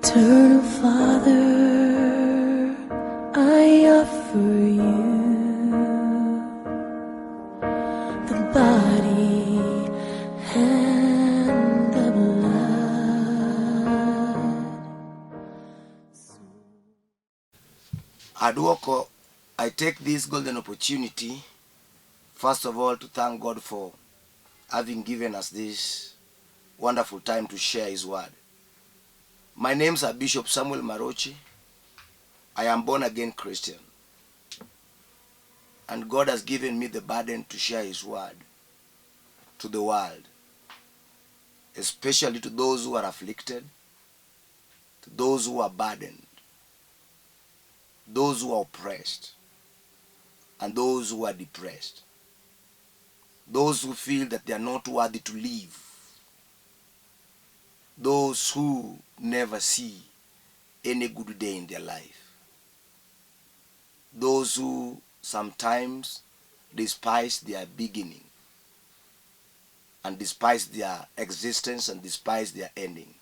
Eternal Father, I offer you the body and the blood. Aduoko, I take this golden opportunity, first of all, to thank God for having given us this wonderful time to share His word. My name is Bishop Samuel Maroche. I am born again Christian. And God has given me the burden to share His word to the world, especially to those who are afflicted, to those who are burdened, those who are oppressed, and those who are depressed, those who feel that they are not worthy to live, those who never see any good day in their life, those who sometimes despise their beginning and despise their existence and despise their ending.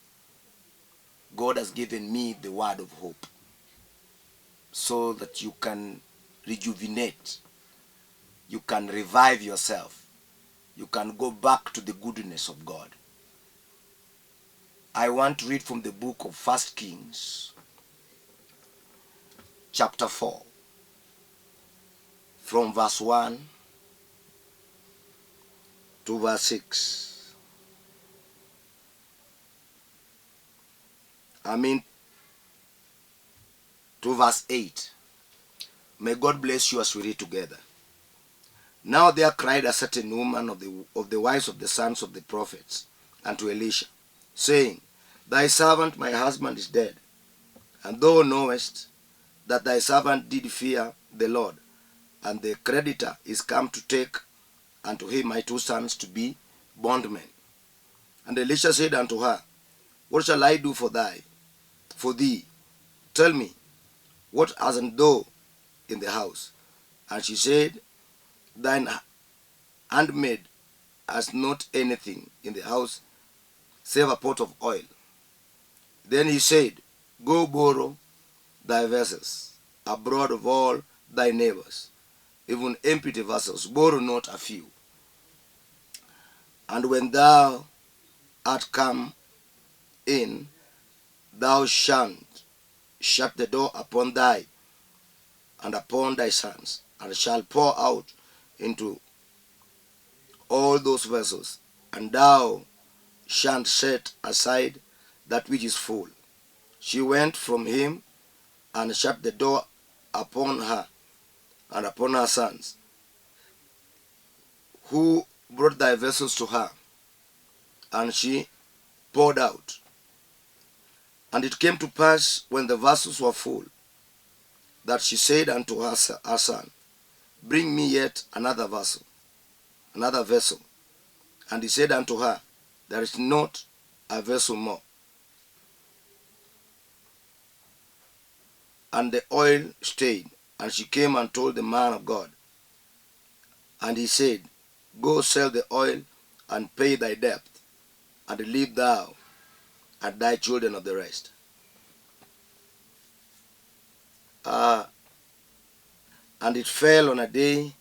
God has given me the word of hope so that you can rejuvenate, you can revive yourself, you can go back to the goodness of God. I want to read from the book of 1 Kings, chapter 4, from verse 1 to verse 6. To verse 8. May God bless you as we read together. Now there cried a certain woman of the wives of the sons of the prophets unto Elisha, saying, Thy servant my husband is dead, and thou knowest that thy servant did fear the Lord, and the creditor is come to take unto him my two sons to be bondmen. And Elisha said unto her, What shall I do for thee? Tell me, what hasn't thou in the house? And she said, Thine handmaid has not anything in the house save a pot of oil. Then he said, Go borrow thy vessels abroad of all thy neighbors, even empty vessels, borrow not a few. And when thou art come in, thou shalt shut the door upon thy and upon thy sons, and shalt pour out into all those vessels, and thou shalt set aside that which is full. She went from him and shut the door upon her and upon her sons, who brought thy vessels to her, and she poured out. And it came to pass, when the vessels were full, that she said unto her son, Bring me yet another vessel. And he said unto her, There is not a vessel more. And the oil stayed, and she came and told the man of God. And he said, Go sell the oil and pay thy debt, and live thou and thy children of the rest. And it fell on a day.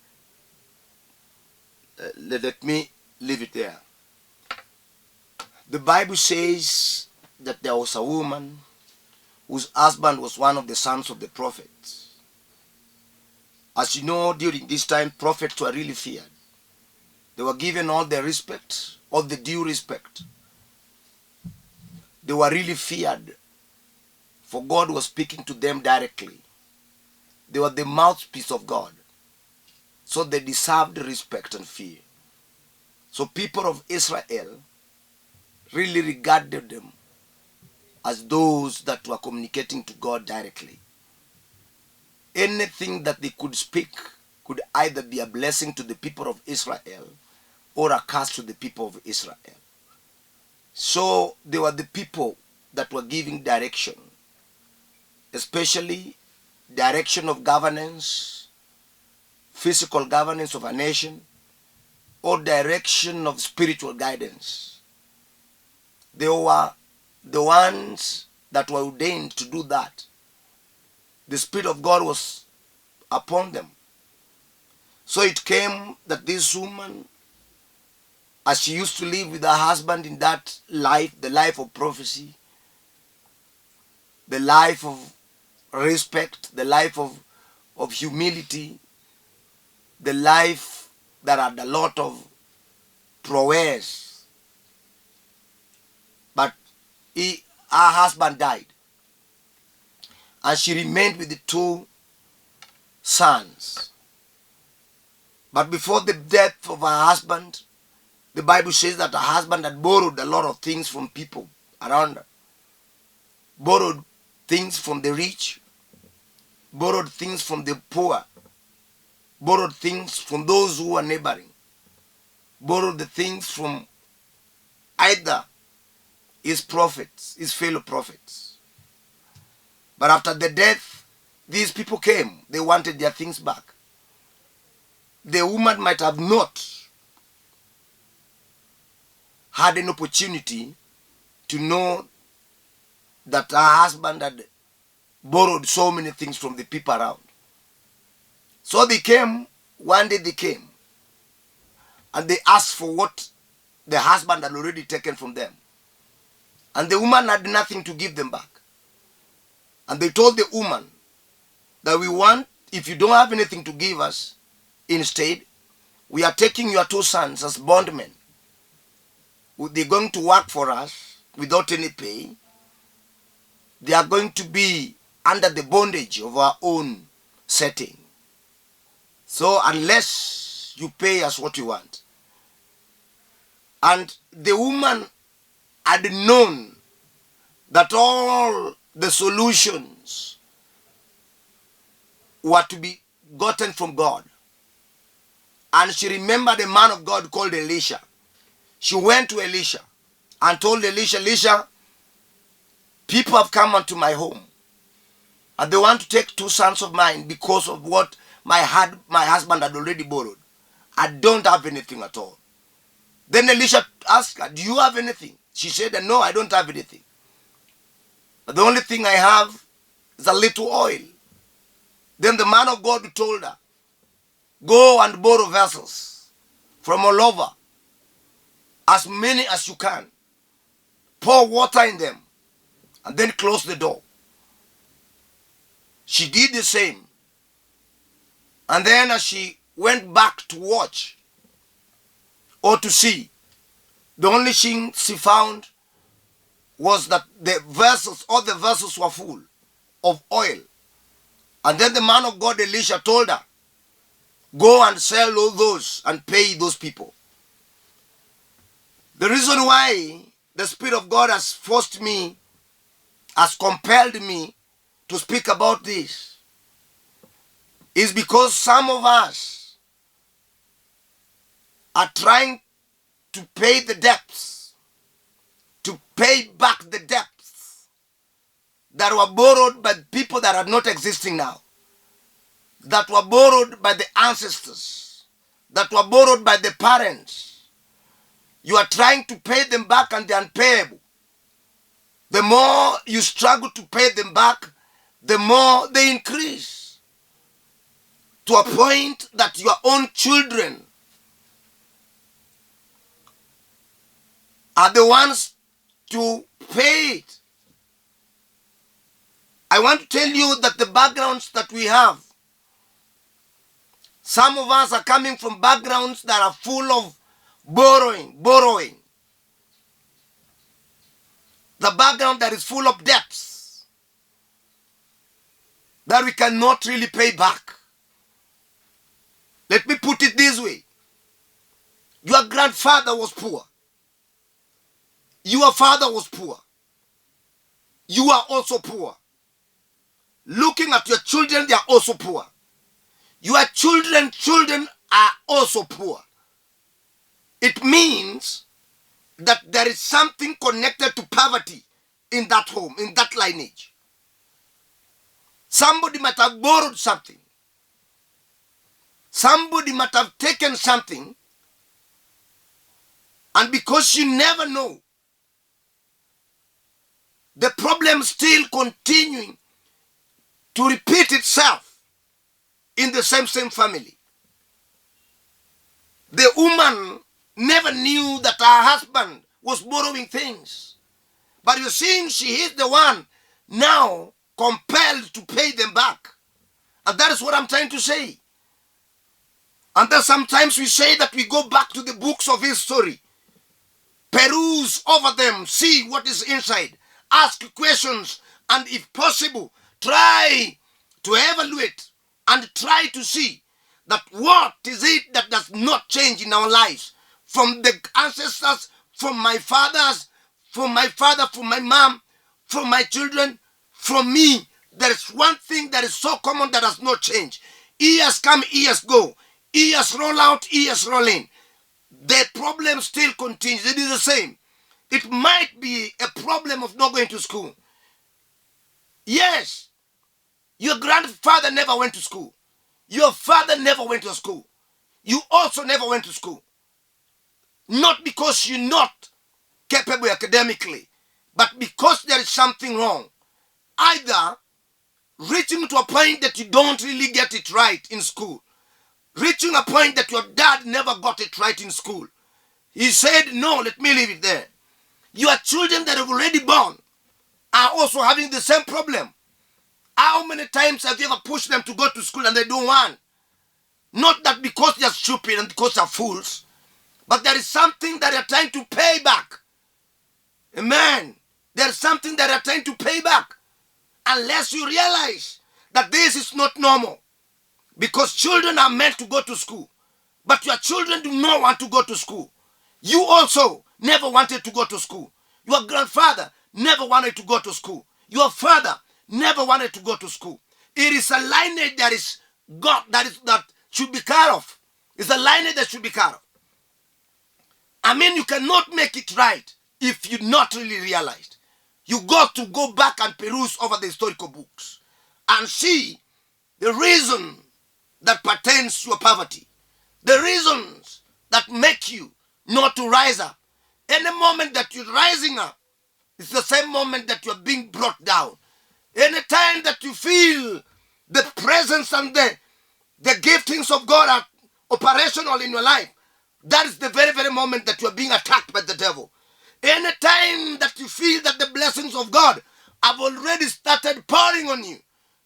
Let me leave it there. The Bible says that there was a woman whose husband was one of the sons of the prophets. As you know, during this time, prophets were really feared. They were given all the respect, all the due respect. They were really feared, for God was speaking to them directly. They were the mouthpiece of God, so they deserved respect and fear. So people of Israel really regarded them as those that were communicating to God directly. Anything that they could speak could either be a blessing to the people of Israel or a curse to the people of Israel. So they were the people that were giving direction, especially direction of governance, physical governance of a nation, or direction of spiritual guidance. They were the ones that were ordained to do that. The Spirit of God was upon them. So it came that this woman, as she used to live with her husband in that life, the life of prophecy, the life of respect, the life of humility, the life that had a lot of prowess. But her husband died. And she remained with the two sons. But before the death of her husband, the Bible says that her husband had borrowed a lot of things from people around her. Borrowed things from the rich, borrowed things from the poor, borrowed things from those who were neighboring, borrowed the things from either his prophets, his fellow prophets. But after the death, these people came. They wanted their things back. The woman might have not had an opportunity to know that her husband had borrowed so many things from the people around. So they came, one day they came, and they asked for what the husband had already taken from them. And the woman had nothing to give them back. And they told the woman that we want, if you don't have anything to give us, instead, we are taking your two sons as bondmen. They're going to work for us without any pay. They are going to be under the bondage of our own setting. So unless you pay us what you want. And the woman had known that all the solutions were to be gotten from God. And she remembered a man of God called Elisha. She went to Elisha and told Elisha, Elisha, people have come unto my home and they want to take two sons of mine because of what my husband had already borrowed. I don't have anything at all. Then Elisha asked her, do you have anything? She said, no, I don't have anything. But the only thing I have is a little oil. Then the man of God told her, go and borrow vessels from all over, as many as you can. Pour water in them and then close the door. She did the same. And then as she went back to watch or to see, the only thing she found was that all the vessels were full of oil. And then the man of God, Elisha, told her, go and sell all those and pay those people. The reason why the Spirit of God has forced me, has compelled me to speak about this, is because some of us are trying to pay the debts, to pay back the debts that were borrowed by people that are not existing now, that were borrowed by the ancestors, that were borrowed by the parents. You are trying to pay them back and they're unpayable. The more you struggle to pay them back, the more they increase, to a point that your own children are the ones to pay it. I want to tell you that the backgrounds that we have, some of us are coming from backgrounds that are full of borrowing. The background that is full of debts that we cannot really pay back. Let me put it this way. Your grandfather was poor. Your father was poor. You are also poor. Looking at your children, they are also poor. Your children are also poor. It means that there is something connected to poverty in that home, in that lineage. Somebody might have borrowed something. Somebody might have taken something, and because you never know the problem still continuing to repeat itself in the same family. The woman never knew that her husband was borrowing things. But you see, she is the one now compelled to pay them back. And that is what I'm trying to say. And then sometimes we say that we go back to the books of history, peruse over them, see what is inside, ask questions, and if possible, try to evaluate and try to see that what is it that does not change in our lives, from the ancestors, from my fathers, from my father, from my mom, from my children, from me. There is one thing that is so common that has not changed. Years come, years go. Years roll out, years roll in. The problem still continues. It is the same. It might be a problem of not going to school. Yes, your grandfather never went to school. Your father never went to school. You also never went to school. Not because you're not capable academically, but because there is something wrong. Either reaching to a point that you don't really get it right in school, reaching a point that your dad never got it right in school. He said, no, let me leave it there. Your children that have already born are also having the same problem. How many times have you ever pushed them to go to school and they don't want? Not that because they're stupid and because they're fools, but there is something that they're trying to pay back. Amen. There's something that they're trying to pay back. Unless you realize that this is not normal. Because children are meant to go to school. But your children do not want to go to school. You also never wanted to go to school. Your grandfather never wanted to go to school. Your father never wanted to go to school. It is a lineage that is God that should be cut off. It's a lineage that should be cut off. I mean, you cannot make it right if you not really realized. You got to go back and peruse over the historical books and see the reason that pertains to your poverty, the reasons that make you not to rise up. Any moment that you're rising up, it's the same moment that you're being brought down. Any time that you feel the presence and the giftings of God are operational in your life, that is the very, very moment that you're being attacked by the devil. Any time that you feel that the blessings of God have already started pouring on you,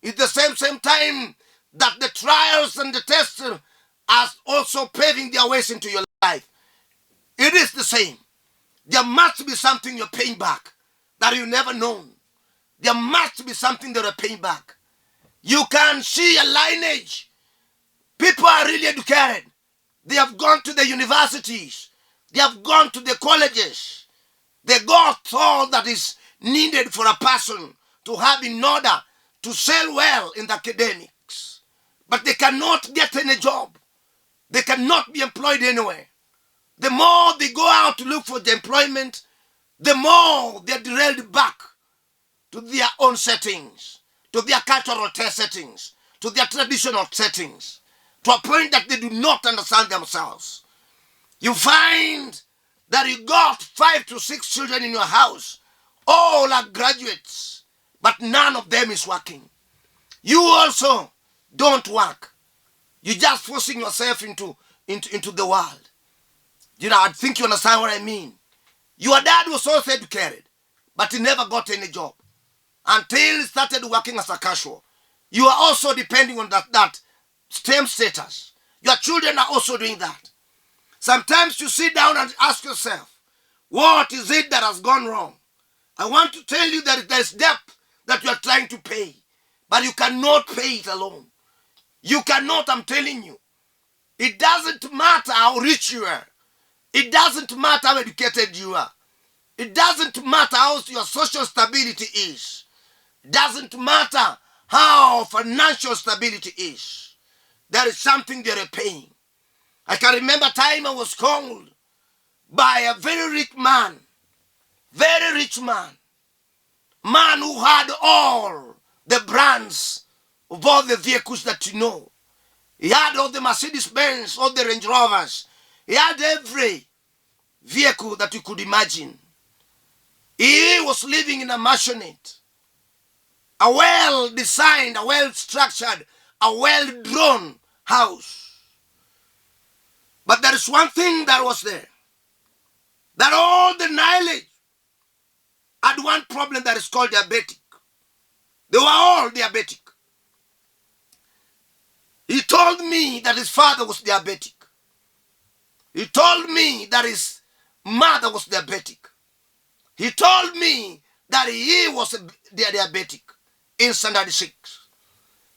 it's the same time that the trials and the tests are also paving their ways into your life. It is the same. There must be something you're paying back that you never known. There must be something that you're paying back. You can see a lineage. People are really educated. They have gone to the universities. They have gone to the colleges. They got all that is needed for a person to have in order to sell well in the academics. But they cannot get any job. They cannot be employed anywhere. The more they go out to look for the employment, the more they're derailed back to their own settings, to their cultural settings, to their traditional settings, to a point that they do not understand themselves. You find that you got 5 to 6 children in your house, all are graduates, but none of them is working. You also don't work. You're just forcing yourself into the world. You know, I think you understand what I mean. Your dad was also educated, but he never got any job until he started working as a casual. You are also depending on that same status. Your children are also doing that. Sometimes you sit down and ask yourself, what is it that has gone wrong? I want to tell you that there is debt that you are trying to pay, but you cannot pay it alone. You cannot, I'm telling you. It doesn't matter how rich you are. It doesn't matter how educated you are. It doesn't matter how your social stability is. It doesn't matter how financial stability is. There is something they're paying. I can remember a time I was called by a very rich man who had all the brands of all the vehicles that you know. He had all the Mercedes-Benz, all the Range Rovers. He had every vehicle that you could imagine. He was living in a mansionette, a well-designed, a well-structured, a well-drawn house. But there is one thing that was there. That all the knowledge had one problem that is called diabetic. They were all diabetic. He told me that his father was diabetic. He told me that his mother was diabetic. He told me that he was diabetic in standard 6.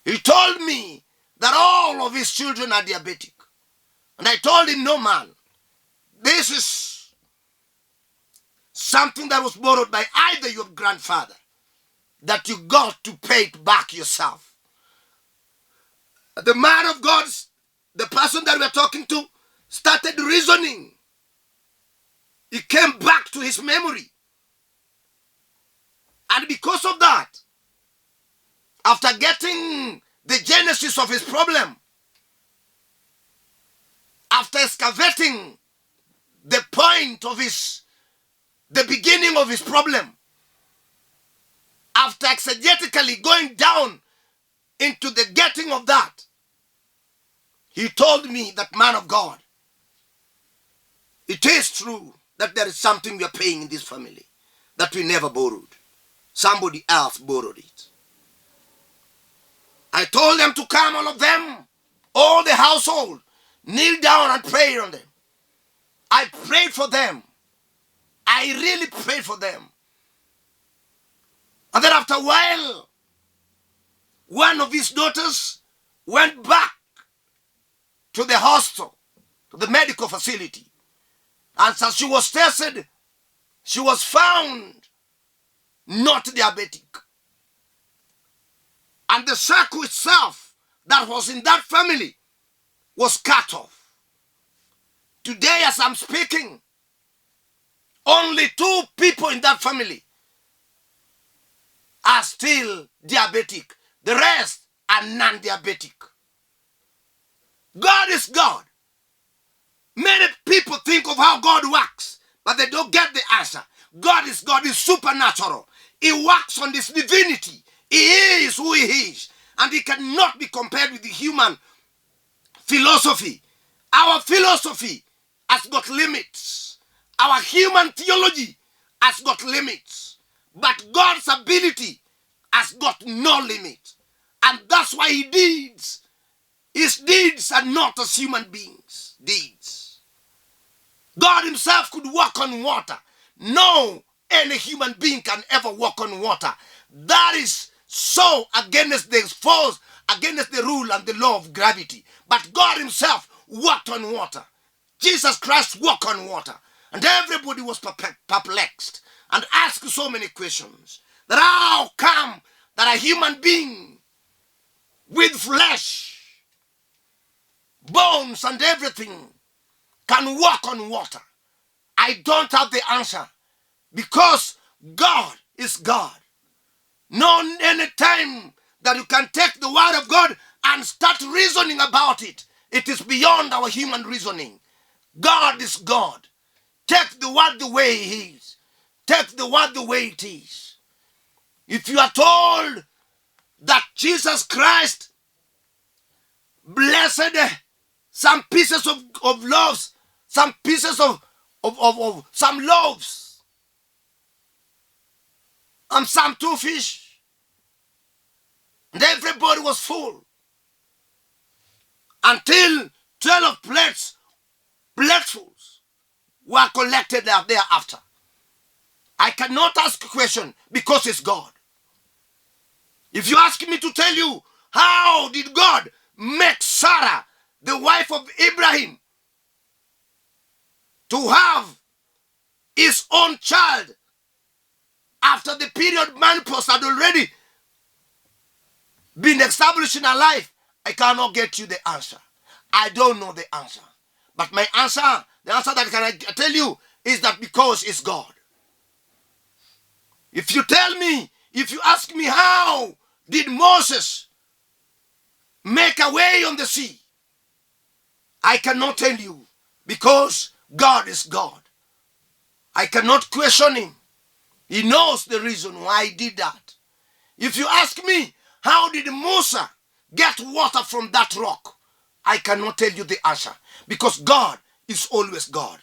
He told me that all of his children are diabetic. And I told him, no man, this is something that was borrowed by either your grandfather, that you got to pay it back yourself. The man of God, the person that we're talking to, started reasoning. He came back to his memory. And because of that, after getting the genesis of his problem, after excavating the point of the beginning of his problem, after exegetically going down into the getting of that, he told me that, man of God, it is true that there is something we are paying in this family that we never borrowed. Somebody else borrowed it. I told them to come, all of them, all the household, kneel down and pray on them. I prayed for them. I really prayed for them. And then after a while, one of his daughters went back to the hospital, to the medical facility. And so she was tested. She was found not diabetic. And the circle itself that was in that family was cut off. Today, as I'm speaking, only 2 people in that family are still diabetic. The rest are non-diabetic. God is God. Many people think of how God works, but they don't get the answer. God is God, is supernatural. He works on this divinity. He is who he is. And he cannot be compared with the human philosophy. Our philosophy has got limits. Our human theology has got limits. But God's ability has got no limit. And that's why his deeds are not as human beings' deeds. God himself could walk on water. No, any human being can ever walk on water. That is so against the force, against the rule and the law of gravity. But God himself walked on water. Jesus Christ walked on water. And everybody was perplexed and asked so many questions. That how come that a human being with flesh, bones and everything can walk on water? I don't have the answer, because God is God. No any time that you can take the word of God and start reasoning about it, it is beyond our human reasoning. God is God. Take the word the way he is. Take the word the way it is. If you are told that Jesus Christ blessed some pieces of loaves, some pieces of some loaves, and some 2 fish, and everybody was full, until 12 platefuls were collected thereafter. I cannot ask a question, because it's God. If you ask me to tell you, how did God make Sarah, the wife of Abraham, to have his own child after the period menopause had already been established in her life, I cannot get you the answer. I don't know the answer. But my answer, the answer that I can tell you, is that because it's God. If you ask me, how did Moses make a way on the sea, I cannot tell you, because God is God. I cannot question him. He knows the reason why he did that. If you ask me, how did Musa get water from that rock? I cannot tell you the answer, because God is always God.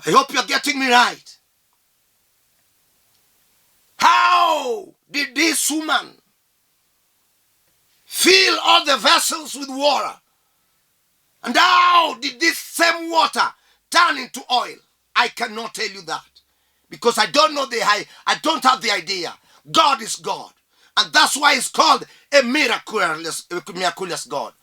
I hope you're getting me right. How did this woman fill all the vessels with water? And how did this same water turn into oil? I cannot tell you that, because I don't know I don't have the idea. God is God. And that's why he's called a miraculous God.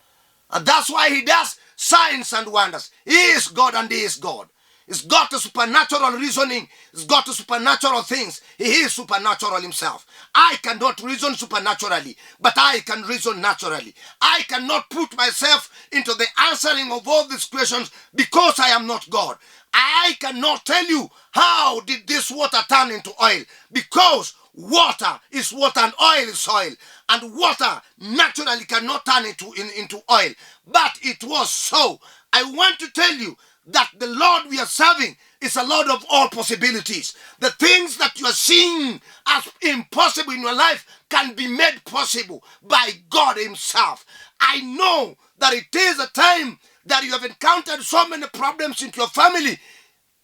And that's why he does signs and wonders. He is God and he is God. He's got a supernatural reasoning. He's got a supernatural things. He is supernatural himself. I cannot reason supernaturally, but I can reason naturally. I cannot put myself into the answering of all these questions because I am not God. I cannot tell you how did this water turn into oil, because water is water and oil is oil. And water naturally cannot turn into oil. But it was so. I want to tell you that the Lord we are serving is a Lord of all possibilities. The things that you are seeing as impossible in your life can be made possible by God himself. I know that it is a time that you have encountered so many problems in your family,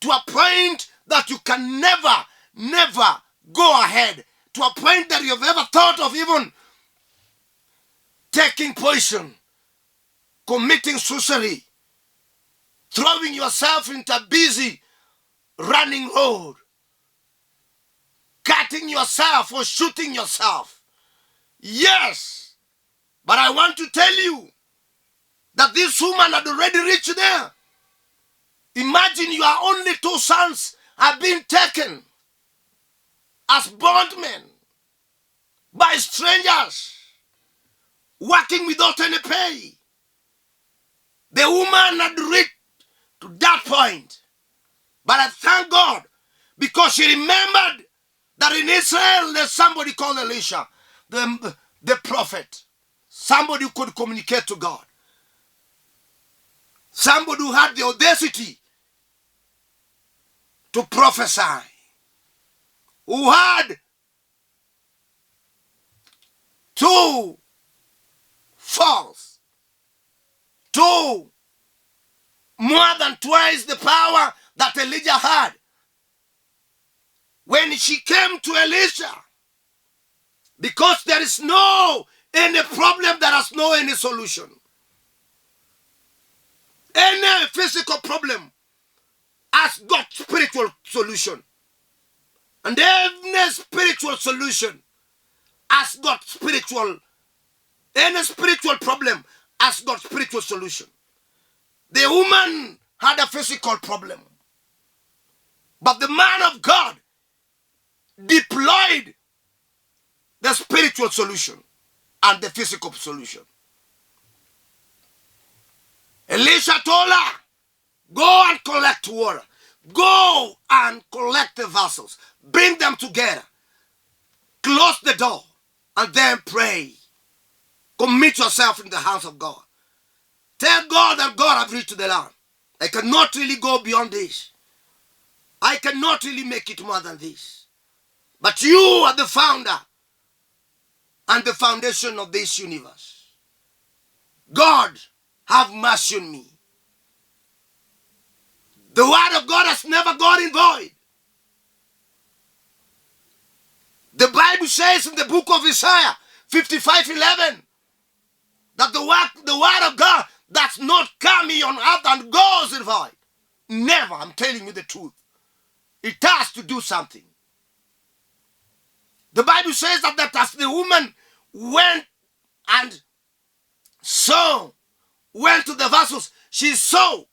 to a point that you can never go ahead, to a point that you have ever thought of even taking poison, committing sorcery, throwing yourself into a busy running road, cutting yourself or shooting yourself. Yes, but I want to tell you that this woman had already reached there. Imagine your only 2 sons have been taken as bondmen by strangers, working without any pay. The woman had reached to that point. But I thank God, because she remembered that in Israel there's somebody called Elisha, the prophet. Somebody who could communicate to God. Somebody who had the audacity to prophesy. Who had 2 falls. 2 more than twice the power that Elijah had. When she came to Elisha, because there is no any problem that has no any solution. Any physical problem has got spiritual solution. And any spiritual solution has got any spiritual problem has got spiritual solution. The woman had a physical problem, but the man of God deployed the spiritual solution and the physical solution. Elisha told her, go and collect water. Go and collect the vessels. Bring them together. Close the door and then pray. Commit yourself in the hands of God. Tell God that God has reached the land. I cannot really go beyond this. I cannot really make it more than this. But you are the founder and the foundation of this universe. God, have mercy on me. The word of God has never gone in void. The Bible says in the book of Isaiah 55:11 that the word of God does not come on earth and goes in void. Never, I'm telling you the truth. It has to do something. The Bible says that as the woman went to the vessels, she saw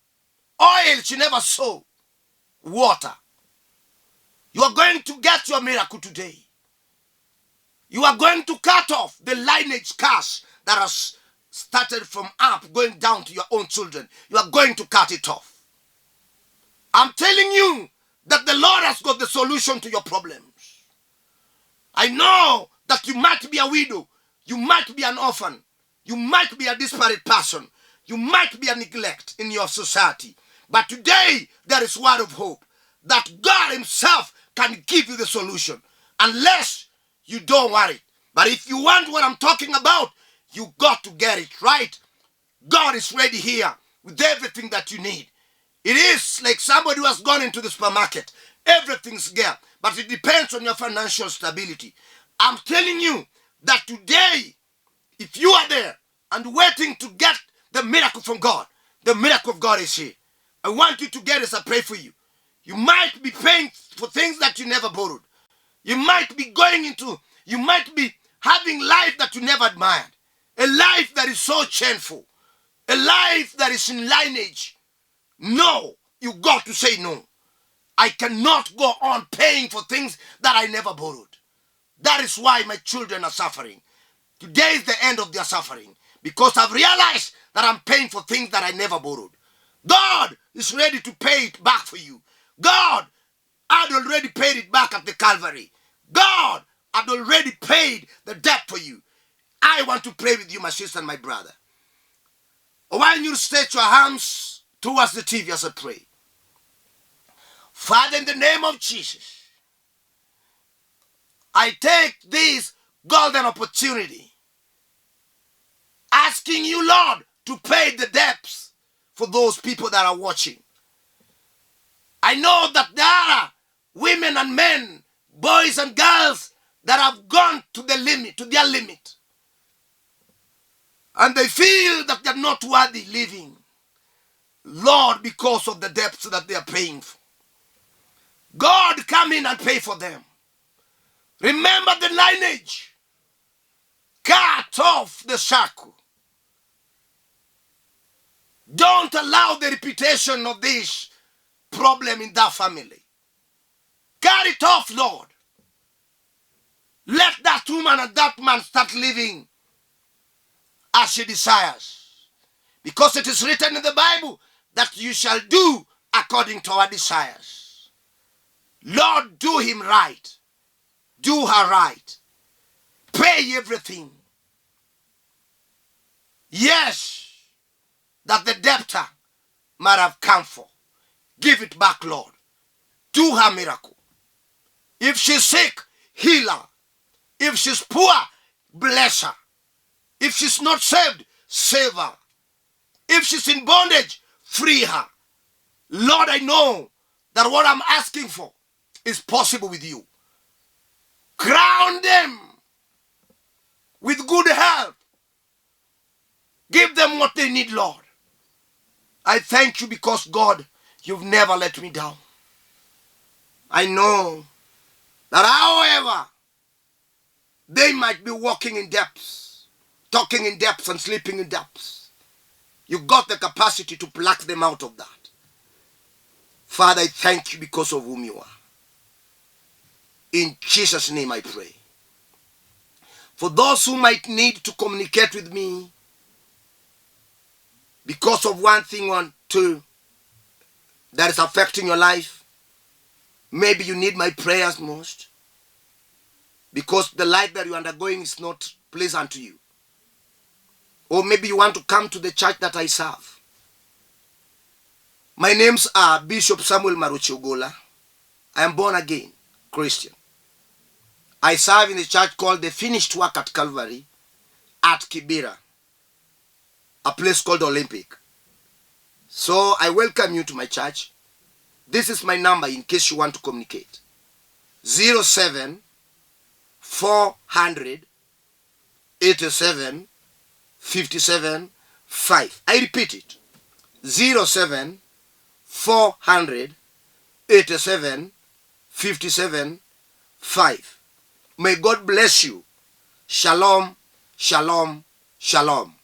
oil, she never saw water. You are going to get your miracle today. You are going to cut off the lineage curse that has started from up going down to your own children. You are going to cut it off. I'm telling you that the Lord has got the solution to your problems. I know that you might be a widow. You might be an orphan. You might be a disparate person. You might be a neglect in your society. But today, there is word of hope. that God himself can give you the solution, unless you don't want it. But if you want what I'm talking about, you got to get it right. God is ready here with everything that you need. It is like somebody who has gone into the supermarket. Everything's there, but it depends on your financial stability. I'm telling you that today, if you are there and waiting to get the miracle from God, the miracle of God is here. I want you to get as I pray for you. You might be paying for things that you never borrowed. You might be you might be having life that you never admired. A life that is so shameful. A life that is in lineage. No, you got to say no. I cannot go on paying for things that I never borrowed. That is why my children are suffering. Today is the end of their suffering, because I've realized that I'm paying for things that I never borrowed. God is ready to pay it back for you. God had already paid it back at the Calvary. God had already paid the debt for you. I want to pray with you, my sister and my brother. I want you to stretch your arms towards the TV as I pray. Father, in the name of Jesus, I take this golden opportunity, asking you, Lord, to pay the debts for those people that are watching. I know that there are women and men, boys and girls that have gone to the limit, to their limit. And they feel that they're not worthy living. Lord, because of the debts that they are paying for. God, come in and pay for them. Remember the lineage. Cut off the shackle. Don't allow the reputation of this problem in that family. Cut it off, Lord. Let that woman and that man start living as she desires. Because it is written in the Bible that you shall do according to our desires. Lord, do him right. Do her right. Pay everything. Yes, that the debtor might have come for. Give it back, Lord. Do her miracle. If she's sick, heal her. If she's poor, bless her. If she's not saved, save her. If she's in bondage, free her. Lord, I know that what I'm asking for is possible with you. Crown them with good health. Give them what they need, Lord. I thank you because, God, you've never let me down. I know that however they might be walking in depths, talking in depths and sleeping in depths, you got the capacity to pluck them out of that. Father, I thank you because of whom you are. In Jesus' name I pray. For those who might need to communicate with me because of one thing or two that is affecting your life, maybe you need my prayers most because the life that you're undergoing is not pleasant to you. Or maybe you want to come to the church that I serve. My names are Bishop Samuel Maroche. I am born again Christian. I serve in a church called the Finished Work at Calvary at Kibera, a place called Olympic. So I welcome you to my church. This is my number in case you want to communicate. 07 400 87 57 5. I repeat it. 07 400 87 57 5. May God bless you. Shalom, shalom, shalom.